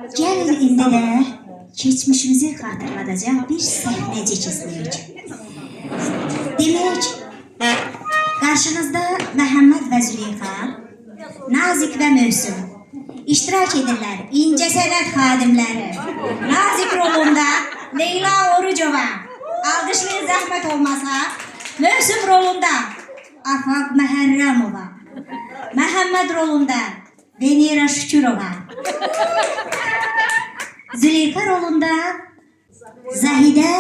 Gəlin indi də keçmişimizi xatırladacaq bir səhnəcik izləyək. Demək, qarşınızda Məhəmməd və Züleyxa, Nazik və Mövsüm iştirak edirlər. İncəsənət xadimləri. Nazik rolunda Leyla Orucova, alqışlayın zəhmət olmasa. Mövsüm rolunda Afaq Məhərrəmova, Məhəmməd rolunda Venera Şükürova, Züleyxa rolunda Zahidə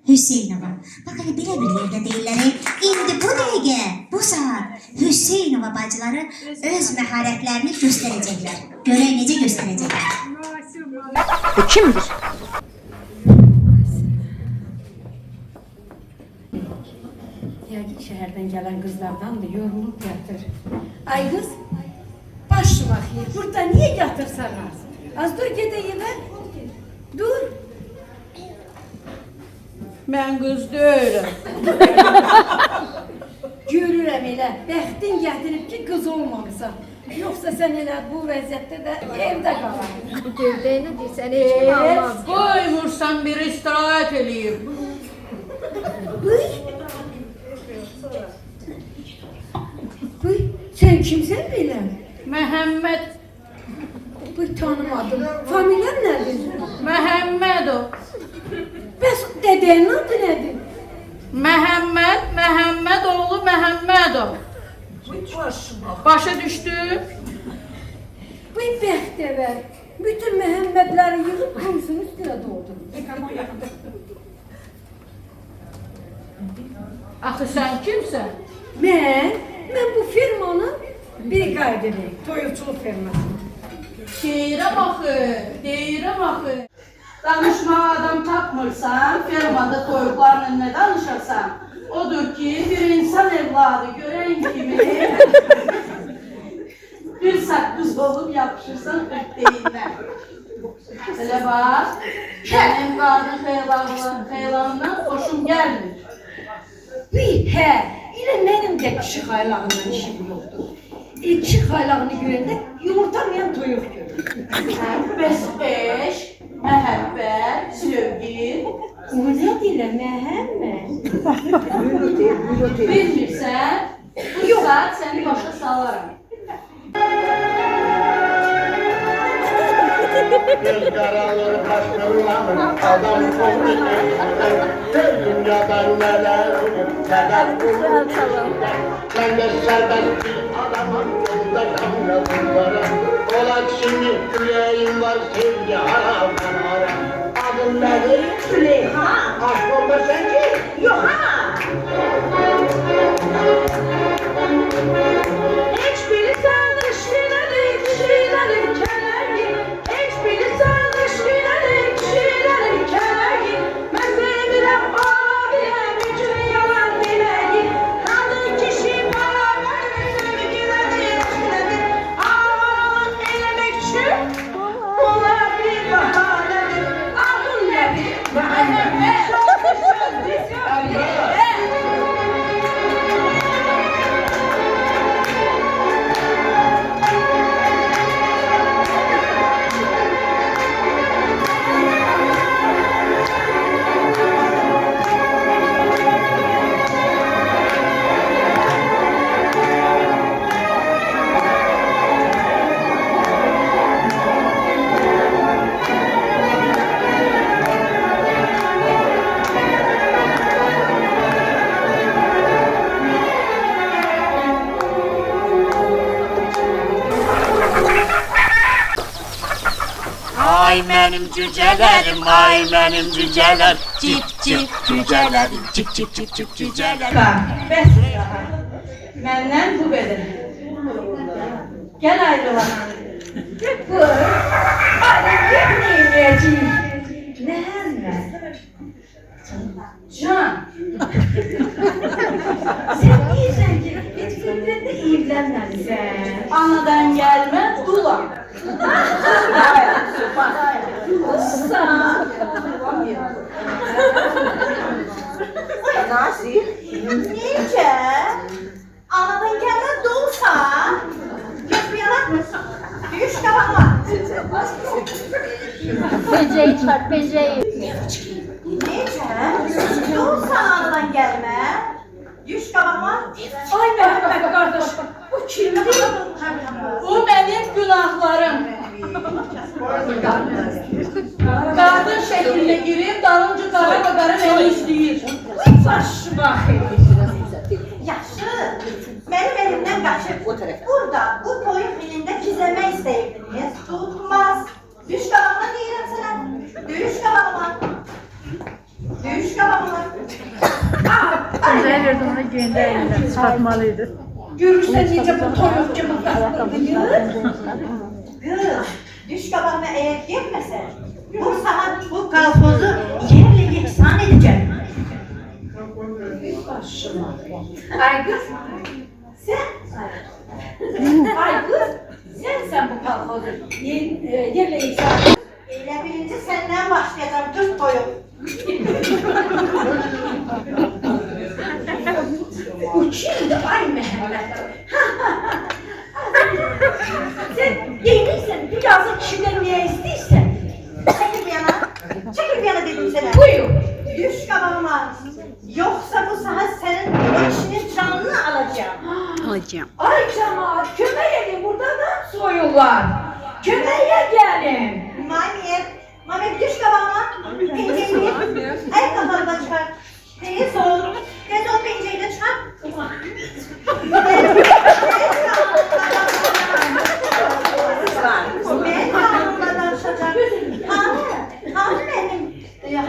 Hüseynova. Bax, elə belə bir yerdə deyirlər, indi bu dəqiqə, bu saat Hüseynova bacıları öz məharətlərini göstərəcəklər. Görək necə göstərəcəklər. Bu kimdir? Yəqin şəhərdən gələn qızlardandır, yorulub yatır. Ay qız, başı baxıyır, burada niyə yatırsanız? Az dur gedəyim, hə? Dur. Mən qız deyirəm. Görürəm elə, bəxtin gətirib ki, qız olmamısan. Yoxsa sən elə bu vəziyyətdə də evdə qalar. Gördüyünü deyirsən, heç kim almaz. Qoymursan bir istirahət eləyib. Bıy. Bıy, sən kimsən belə? Məhəmməd. Bıy, tanımadım. Familiyan nədir? Məhəmməd o. Bəs dədənin adı nədir? Məhəmməd, Məhəmməd oğlu Məhəmmədov. Başa düşdü? Bıy, bəxtəvər. Bütün Məhəmmədləri yığıb qumsun üstünə doldurur. Axı sən kimsən? Mən bu firmanın briqadiri, toyuqçuluq firması. Deyirəm axı. Danışmağa adam tapmırsan, firmada toyuqlarla nə danışarsan? Odur ki, bir insan evladı görən kimi bir saqqız olub yapışırsan ürkdeyinlə. Elə bax, sənin qadın xeylanından xoşum gəlmir. Hə, elə mənim də kişi xaylağından işim yoxdur. Kişi xaylağını görəndə yumurtamayan toyuq görür. Bəs eşq, məhəbbət, sevgi. O nə deyirlər, məhəmmət? Bilmirsən, bu saat səni başa salaram. Göz qaralır, baş qırılamır, adam qoğuşur. Dünyadan nələr olur, səbəb bulur. Mən də sərbəst bir adamım, yolda qanrasınlarım. Ola şimdi ürəyim var, sevgi haramdan haram. Adın nədir? Süleyxa. Aşk olmasan ki, yox ha! Heç biri sağış günədir, kişilərin kələgi. Heç biri sağış günədir, kişilərin kələgi. Mən sevirəm abiyəm, üçün yalan deməyi. Qadın kişi bərabər, sevgilədir, eşkilədir. Ağalan eləmək üçün bunlar bir bahanədir. Adın nədir? Məhəmməd. Ay mənim cücələrim, ay mənim cücələr, cip cip cücələrim, cip cip cip cip cücələrim. Bəs məndən bu qədər. Gəl ayrılan. Bu, hadi bir neyləyəcəyim. Məhəmməd. Can. Sən deyirsən ki, heç fikrində evlənməlisən. Anadan gəlmə, dulam. Nazik, necə? Anadan gəlmə dulsa, get bir yana, düş qabağıma. Pencereyi çıkart, pencereyi. Necə? Dur sən aradan gəlmə. Düş qabağıma. Ay Məhəmməd qardaş, bu kimdir? Bu mənim günahlarım. Qadın şəklinə girib, dalınca qara və qara məni istəyir. Başı baxır. Yaxşı. Mənim elimdən qaçıb. Burada, bu toyun filində gizləmək istəyirdiniz. Tutmaz. Düş qabağıma deyirəm sənə. Düş qabağıma. Düş qabağıma. Pencereye verdim ona güvende elinden çıkartmalıydı. Görürsən necə bu toyuq kimi qasdırdı. Qız, düş qabağıma əgər getməsən, bu saat bu qalxozu yerlə yeksan edəcək. Ay qız, ay qız, sən bu kolxozu yerlə yeksan. Elə birinci səndən başlayacaq qız toyuq. Bu kimdir ay Məhəmməd? Sən yeniysən, bir yazıq kişidən niyə istəyirsən? Çəkil bir yana. Çəkil bir yana dedim sənə. Buyur. Düş qabağıma. Yoxsa bu saat sənin o kişinin canını alacağım. Ay cəmaat, kömək edin, buradan soyurlar. Köməyə gəlin. Mami düş qabağıma. Pencereyi. Ayaqqabılardan çıxar. Tez ol. Tez ol pencereyi də çıxar. Mən canımla danışacağım. Hanı mənim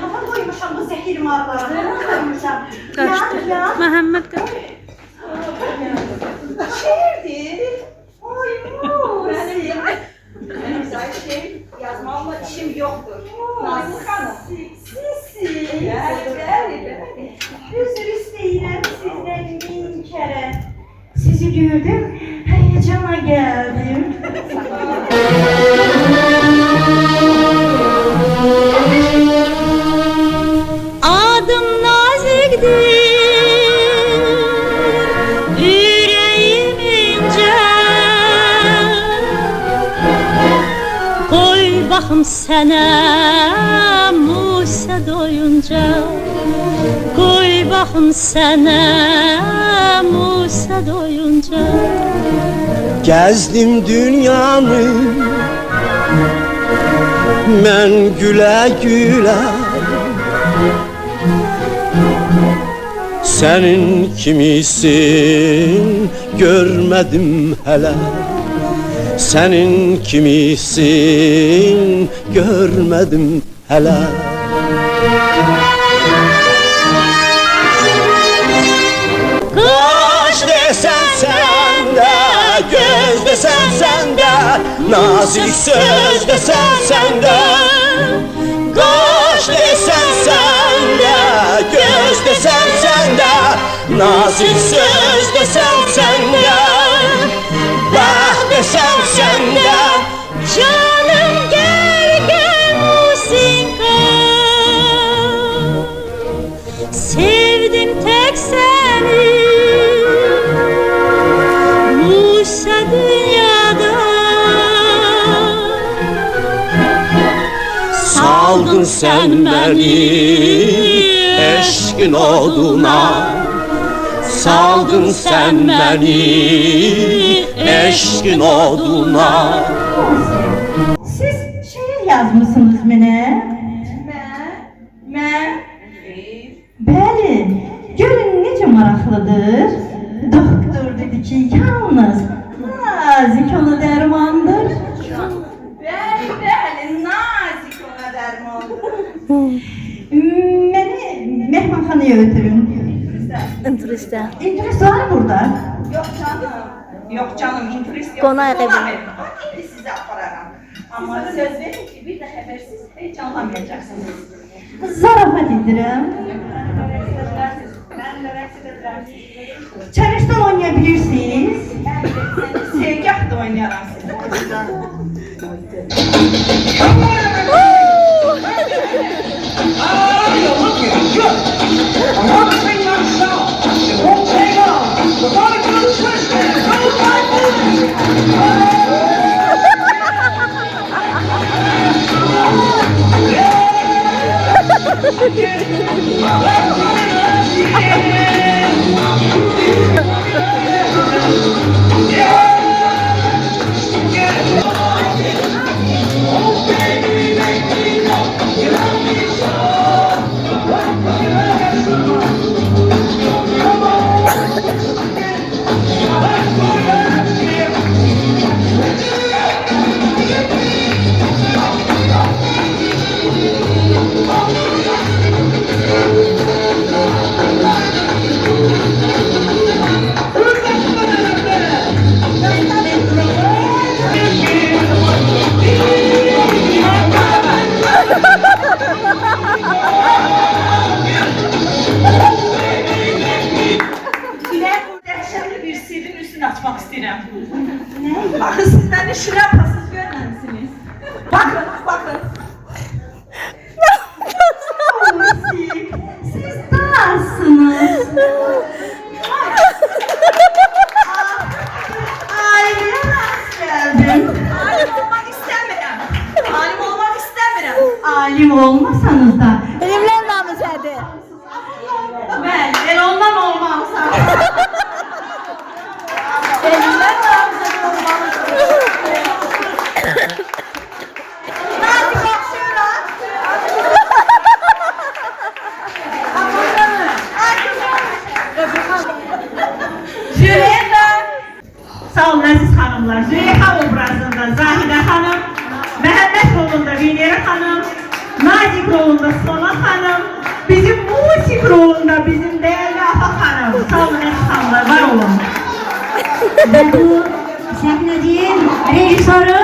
hava koymuşam bu zehir marlara. Hava koymuşam. Kaçtı. Mehmet kaç. Şiirdir. Oy Musi. Benim zaten yazmamla işim yoktur. Nazlı Hanım. Sisi. Bəli. Üzr istəyirəm sizdən min kərə. Sizi gördüm, həyəcana gəldim. Adım nazikdir, yüreğim ince. Koy baxım sənə Musa doyunca. Koy baxım sənə Musa doyunca. Gezdim dünyanı ben güle güle Senin kimisin görmedim hele Senin kimisin görmedim hele Kaş desen sen de, göz desen sen de Nazik söz desen sen de Kaş desen sen de, göz desen sen de Nazik söz desen sen de Bah desen sen de Canım gel gel Musinka. Sevdim tek seni Musa dünyada. Saldın sen beni eşkin oduna Saldın sen beni eşkin oduna Siz şiir yazmışsınız mənə? Mən? Bəli, görün necə maraqlıdır. Doktor dedi ki, yalnız nazik ona dərmandır. Bəli, nazik ona dərmandır. Məni mehmanxanaya ötürün. İnturistə. İnturist var burada. Yok canım, inturist yok. Qonaq evi. İndi sizi apararam. Ama söz verin ki bir de habersiz heyecanlanmayacaksınız. Zarafat edirəm. Ben de rəqs edirəm. Çarışdan oynayabilirsiniz. Sevgah da oynayaram sizi. Oh Ben bu dəhşətli bir sirrin üstünü açmaq istəyirəm. Nə? Baxın, siz məni şlyapasız görməmisiniz. Baxın, baxın. Siz nasılsınız? Aileye nasıl geldin? Alim olmaq istəmirəm. Alim olmaq istəmirəm. Alim olmasanız da Benimle namizədi. ben ondan olmamsa. Benimle namizədi olmalıdır. Hadi bakıyorlar. Züleyxa. Sağ olun əziz xanımlar. Züleyxa obrazında Zahidə xanım, Məhəmməd rolunda Venera xanım, Nazik rolunda Sona xanım, bizim musik rolunda bizim değerli Afa xanım. Sağ olun əziz xanımlar, var olun. Ve bu səhnəciyin rejissoru